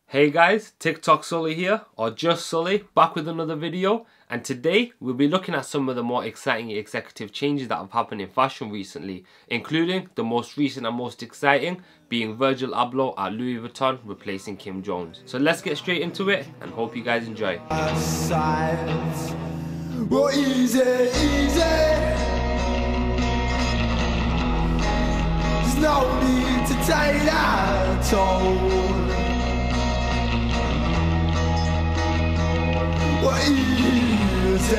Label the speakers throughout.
Speaker 1: Hey guys, TikTok Sully here, or just Sully, back with another video. And today we'll be looking at some of the more exciting executive changes that have happened in fashion recently, including the most recent and most exciting being Virgil Abloh at Louis Vuitton replacing Kim Jones. So let's get straight into it and hope you guys enjoy.
Speaker 2: Well, easy. There's no need to take that toll. Well, easy.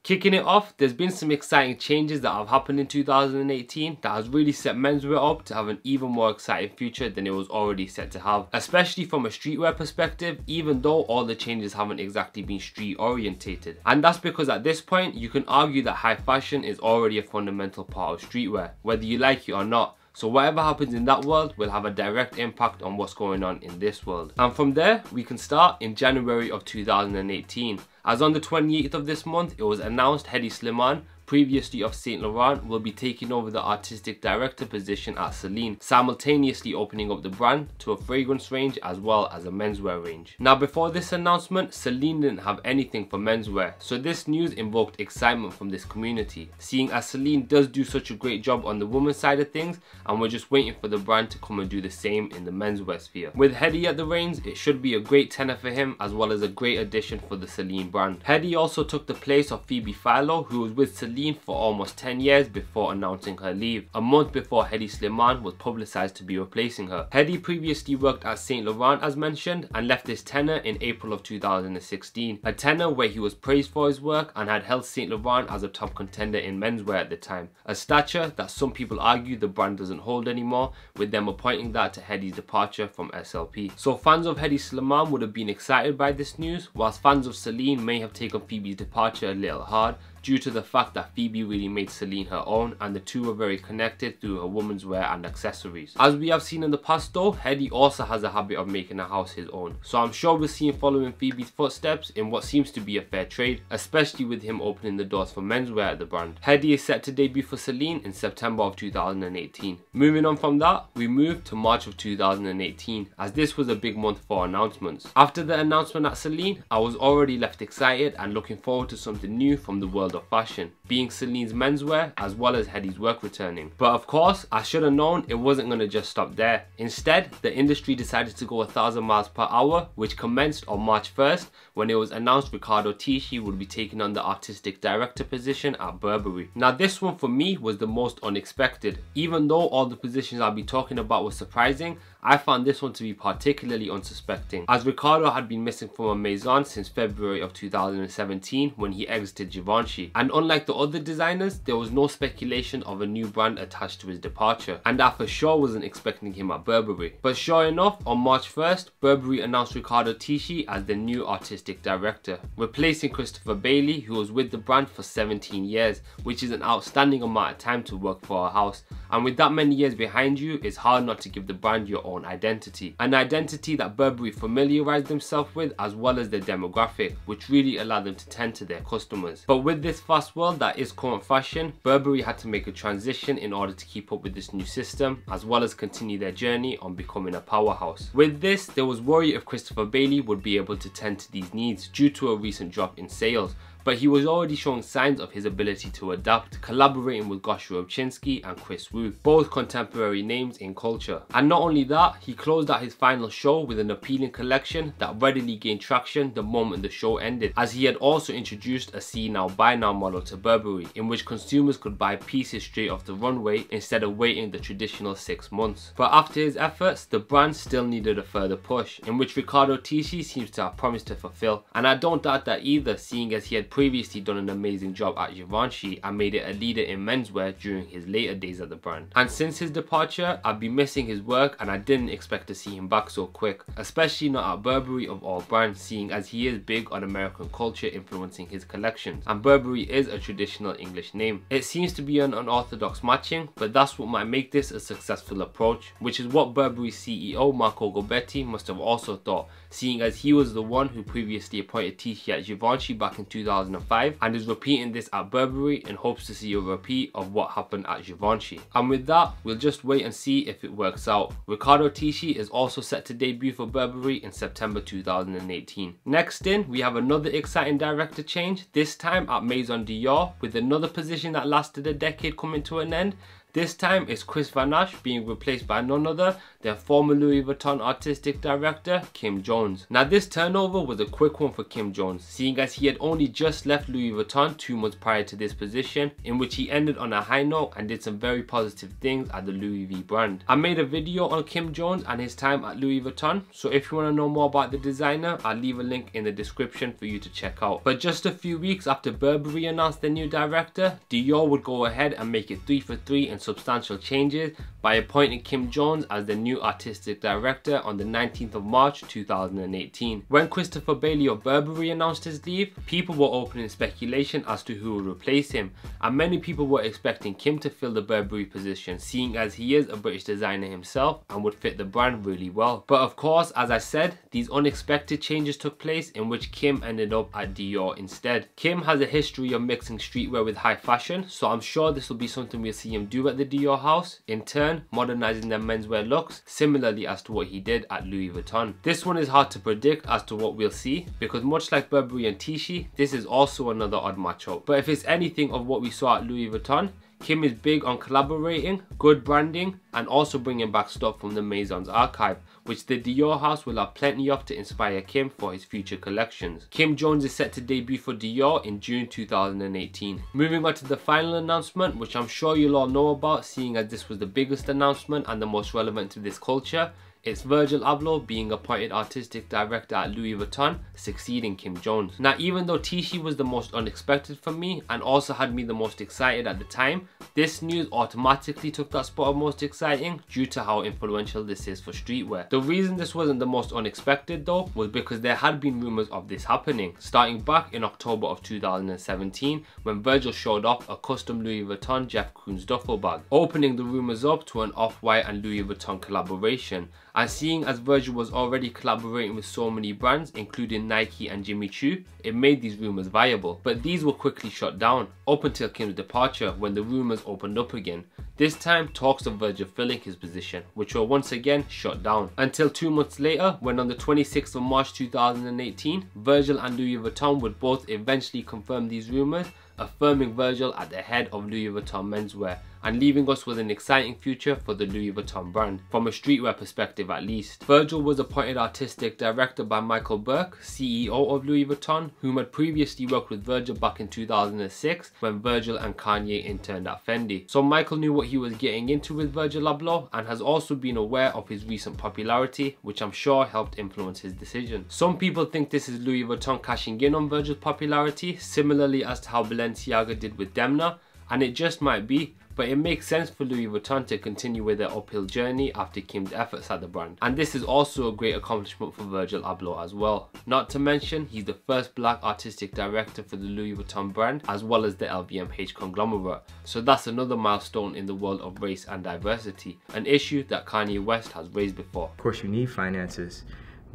Speaker 1: Kicking it off, there's been some exciting changes that have happened in 2018 that has really set menswear up to have an even more exciting future than it was already set to have, especially from a streetwear perspective, even though all the changes haven't exactly been street orientated. And that's because at this point you can argue that high fashion is already a fundamental part of streetwear, whether you like it or not. So whatever happens in that world will have a direct impact on what's going on in this world. And from there, we can start in January of 2018. As on the 28th of this month, it was announced Hedi Slimane, previously of Saint Laurent, will be taking over the artistic director position at Celine, simultaneously opening up the brand to a fragrance range as well as a menswear range. Now before this announcement, Celine didn't have anything for menswear, so this news invoked excitement from this community, seeing as Celine does do such a great job on the women's side of things, and we're just waiting for the brand to come and do the same in the menswear sphere. With Hedi at the reins, it should be a great tenor for him as well as a great addition for the Celine brand. Hedi also took the place of Phoebe Philo, who was with Celine for almost 10 years before announcing her leave, a month before Hedi Slimane was publicised to be replacing her. Hedi previously worked at Saint Laurent as mentioned and left this tenure in April of 2016, a tenure where he was praised for his work and had held Saint Laurent as a top contender in menswear at the time, a stature that some people argue the brand doesn't hold anymore, with them appointing that to Hedi's departure from SLP. So fans of Hedi Slimane would have been excited by this news, whilst fans of Celine may have taken Phoebe's departure a little hard, due to the fact that Phoebe really made Celine her own and the two were very connected through her women's wear and accessories. As we have seen in the past though, Hedi also has a habit of making a house his own, so I'm sure we'll see him following Phoebe's footsteps in what seems to be a fair trade, especially with him opening the doors for menswear at the brand. Hedi is set to debut for Celine in September of 2018. Moving on from that, we move to March of 2018, as this was a big month for announcements. After the announcement at Celine, I was already left excited and looking forward to something new from the world of fashion, being Celine's menswear as well as Hedi's work returning. But of course, I should have known it wasn't going to just stop there. Instead, the industry decided to go 1,000 miles per hour, which commenced on March 1st when it was announced Riccardo Tisci would be taking on the artistic director position at Burberry. Now this one for me was the most unexpected. Even though all the positions I'll be talking about were surprising, I found this one to be particularly unsuspecting, as Riccardo had been missing from a maison since February of 2017 when he exited Givenchy, and unlike the other designers, there was no speculation of a new brand attached to his departure, and I for sure wasn't expecting him at Burberry. But sure enough, on March 1st, Burberry announced Riccardo Tisci as the new artistic director, replacing Christopher Bailey, who was with the brand for 17 years, which is an outstanding amount of time to work for a house, and with that many years behind you, it's hard not to give the brand your own identity, an identity that Burberry familiarized themselves with as well as their demographic, which really allowed them to tend to their customers. But with this fast world that is current fashion, Burberry had to make a transition in order to keep up with this new system as well as continue their journey on becoming a powerhouse. With this, there was worry if Christopher Bailey would be able to tend to these needs due to a recent drop in sales, but he was already showing signs of his ability to adapt, collaborating with Gosh Rubchinskiy and Chris Wu, both contemporary names in culture. And not only that, he closed out his final show with an appealing collection that readily gained traction the moment the show ended, as he had also introduced a see now buy now model to Burberry, in which consumers could buy pieces straight off the runway instead of waiting the traditional 6 months. But after his efforts, the brand still needed a further push, in which Riccardo Tisci seems to have promised to fulfill, and I don't doubt that either, seeing as he had previously done an amazing job at Givenchy and made it a leader in menswear during his later days at the brand. And since his departure, I've been missing his work and I didn't expect to see him back so quick, especially not at Burberry of all brands, seeing as he is big on American culture influencing his collections, and Burberry is a traditional English name. It seems to be an unorthodox matching, but that's what might make this a successful approach, which is what Burberry CEO Marco Gobbetti must have also thought, seeing as he was the one who previously appointed Tisci at Givenchy back in 2000 2005 and is repeating this at Burberry in hopes to see a repeat of what happened at Givenchy. And with that, we'll just wait and see if it works out. Riccardo Tisci is also set to debut for Burberry in September 2018. Next in, we have another exciting director change, this time at Maison Dior, with another position that lasted a decade coming to an end. This time it's Kris Van Assche being replaced by none other than former Louis Vuitton artistic director Kim Jones. Now this turnover was a quick one for Kim Jones, seeing as he had only just left Louis Vuitton 2 months prior to this position, in which he ended on a high note and did some very positive things at the Louis V brand. I made a video on Kim Jones and his time at Louis Vuitton, so if you want to know more about the designer, I'll leave a link in the description for you to check out. But just a few weeks after Burberry announced their new director, Dior would go ahead and make it 3 for 3 in substantial changes by appointing Kim Jones as the new artistic director on the 19th of March 2018. When Christopher Bailey of Burberry announced his leave, people were opening speculation as to who would replace him, and many people were expecting Kim to fill the Burberry position, seeing as he is a British designer himself and would fit the brand really well. But of course, as I said, these unexpected changes took place in which Kim ended up at Dior instead. Kim has a history of mixing streetwear with high fashion, so I'm sure this will be something we'll see him do at the Dior house, in turn modernizing their menswear looks similarly as to what he did at Louis Vuitton. This one is hard to predict as to what we'll see, because much like Burberry and Tisci, this is also another odd matchup. But if it's anything of what we saw at Louis Vuitton, Kim is big on collaborating, good branding, and also bringing back stuff from the Maison's archive, which the Dior house will have plenty of to inspire Kim for his future collections. Kim Jones is set to debut for Dior in June 2018. Moving on to the final announcement, which I'm sure you'll all know about, seeing as this was the biggest announcement and the most relevant to this culture. It's Virgil Abloh being appointed artistic director at Louis Vuitton, succeeding Kim Jones. Now, even though Tisci was the most unexpected for me and also had me the most excited at the time, this news automatically took that spot of most exciting due to how influential this is for streetwear. The reason this wasn't the most unexpected though was because there had been rumours of this happening, starting back in October of 2017 when Virgil showed off a custom Louis Vuitton Jeff Koons duffel bag, opening the rumours up to an Off-White and Louis Vuitton collaboration. And seeing as Virgil was already collaborating with so many brands, including Nike and Jimmy Choo, it made these rumours viable. But these were quickly shut down, up until Kim's departure when the rumours opened up again. This time, talks of Virgil filling his position, which were once again shut down. Until 2 months later, when on the 26th of March 2018, Virgil and Louis Vuitton would both eventually confirm these rumours, affirming Virgil at the head of Louis Vuitton menswear, and leaving us with an exciting future for the Louis Vuitton brand, from a streetwear perspective at least. Virgil was appointed artistic director by Michael Burke, CEO of Louis Vuitton, whom had previously worked with Virgil back in 2006 when Virgil and Kanye interned at Fendi. So Michael knew what he was getting into with Virgil Abloh and has also been aware of his recent popularity, which I'm sure helped influence his decision. Some people think this is Louis Vuitton cashing in on Virgil's popularity, similarly as to how Balenciaga did with Demna, and it just might be, but it makes sense for Louis Vuitton to continue with their uphill journey after Kim's efforts at the brand. And this is also a great accomplishment for Virgil Abloh as well. Not to mention, he's the first black artistic director for the Louis Vuitton brand, as well as the LVMH conglomerate. So that's another milestone in the world of race and diversity, an issue that Kanye West has raised before.
Speaker 3: Of course you need finances,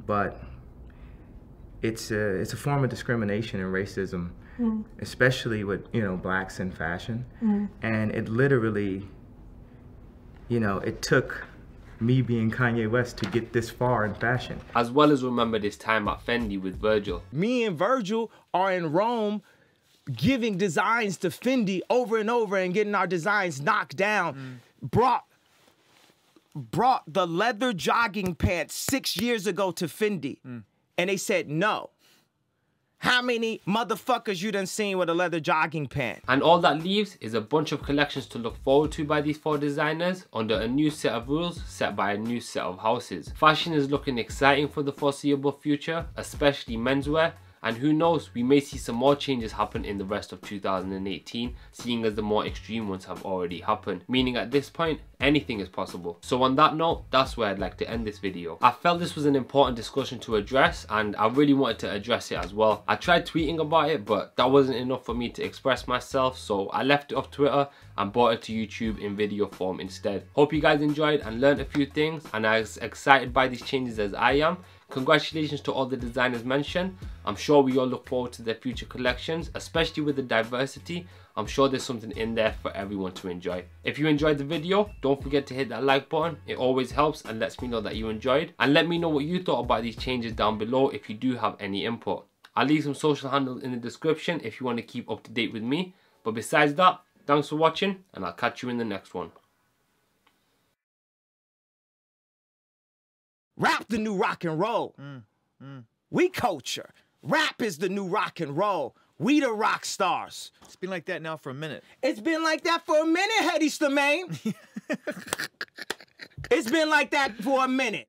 Speaker 3: but it's a form of discrimination and racism. Especially with, you know, blacks in fashion. And it literally, you know, it took me being Kanye West to get this far in fashion.
Speaker 1: As well as remember this time at Fendi with Virgil.
Speaker 4: Me and Virgil are in Rome giving designs to Fendi over and over and getting our designs knocked down. Brought the leather jogging pants 6 years ago to Fendi. And they said no. How many motherfuckers you done seen with a leather jogging pant?
Speaker 1: And all that leaves is a bunch of collections to look forward to by these 4 designers under a new set of rules set by a new set of houses. Fashion is looking exciting for the foreseeable future, especially menswear. And who knows, we may see some more changes happen in the rest of 2018, seeing as the more extreme ones have already happened. Meaning at this point, anything is possible. So on that note, that's where I'd like to end this video. I felt this was an important discussion to address, and I really wanted to address it as well. I tried tweeting about it, but that wasn't enough for me to express myself, so I left it off Twitter and brought it to YouTube in video form instead. Hope you guys enjoyed and learned a few things and are as excited by these changes as I am. Congratulations to all the designers mentioned. I'm sure we all look forward to their future collections, especially with the diversity. I'm sure there's something in there for everyone to enjoy. If you enjoyed the video, don't forget to hit that like button. It always helps and lets me know that you enjoyed. And let me know what you thought about these changes down below if you do have any input. I'll leave some social handles in the description if you want to keep up to date with me. But besides that, thanks for watching and I'll catch you in the next one.
Speaker 4: Rap the new rock and roll. We culture. Rap is the new rock and roll. We the rock stars.
Speaker 5: It's been like that now for a minute.
Speaker 4: It's been like that for a minute, Hedi Slimane. It's been like that for a minute.